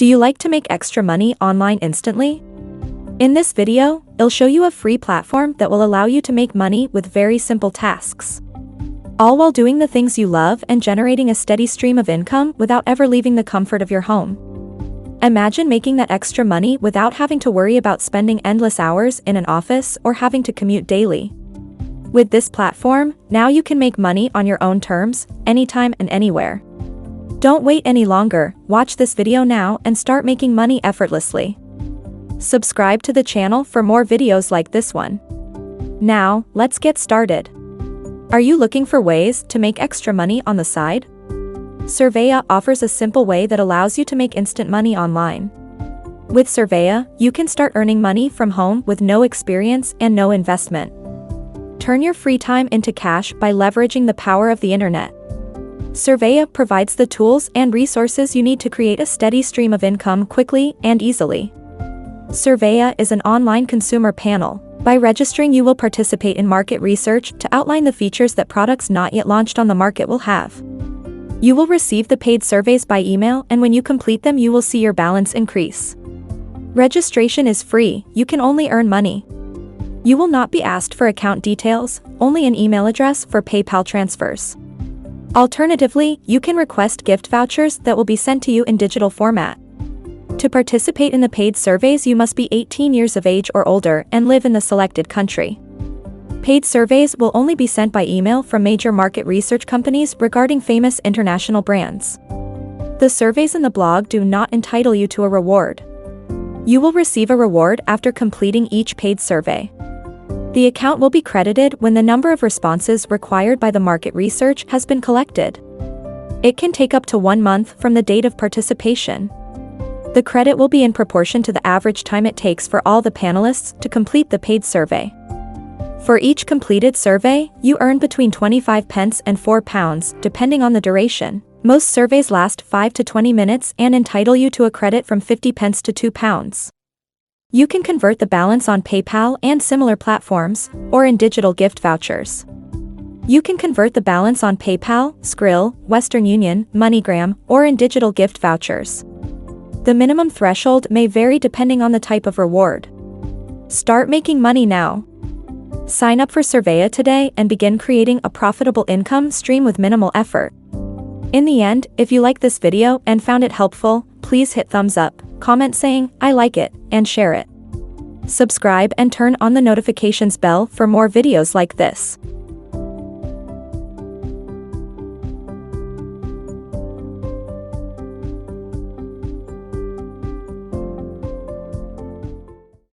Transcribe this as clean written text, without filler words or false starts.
Do you like to make extra money online instantly? In this video, I'll show you a free platform that will allow you to make money with very simple tasks, all while doing the things you love and generating a steady stream of income without ever leaving the comfort of your home. Imagine making that extra money without having to worry about spending endless hours in an office or having to commute daily. With this platform, now you can make money on your own terms, anytime and anywhere. Don't wait any longer, watch this video now and start making money effortlessly. Subscribe to the channel for more videos like this one. Now, let's get started. Are you looking for ways to make extra money on the side? Surveya offers a simple way that allows you to make instant money online. With Surveya, you can start earning money from home with no experience and no investment. Turn your free time into cash by leveraging the power of the internet. Surveya provides the tools and resources you need to create a steady stream of income quickly and easily. Surveya is an online consumer panel. By registering, you will participate in market research to outline the features that products not yet launched on the market will have. You will receive the paid surveys by email, and when you complete them, you will see your balance increase. Registration is free, you can only earn money. You will not be asked for account details, only an email address for PayPal transfers. Alternatively, you can request gift vouchers that will be sent to you in digital format. To participate in the paid surveys, you must be 18 years of age or older and live in the selected country. Paid surveys will only be sent by email from major market research companies regarding famous international brands. The surveys in the blog do not entitle you to a reward. You will receive a reward after completing each paid survey. The account will be credited when the number of responses required by the market research has been collected. It can take up to 1 month from the date of participation. The credit will be in proportion to the average time it takes for all the panelists to complete the paid survey. For each completed survey, you earn between 25 pence and £4, depending on the duration. Most surveys last 5 to 20 minutes and entitle you to a credit from 50 pence to £2. You can convert the balance on PayPal and similar platforms, or in digital gift vouchers. You can convert the balance on PayPal, Skrill, Western Union, MoneyGram, or in digital gift vouchers. The minimum threshold may vary depending on the type of reward. Start making money now. Sign up for Surveya today and begin creating a profitable income stream with minimal effort. In the end, if you like this video and found it helpful, please hit thumbs up, comment saying, "I like it," and share it. Subscribe and turn on the notifications bell for more videos like this.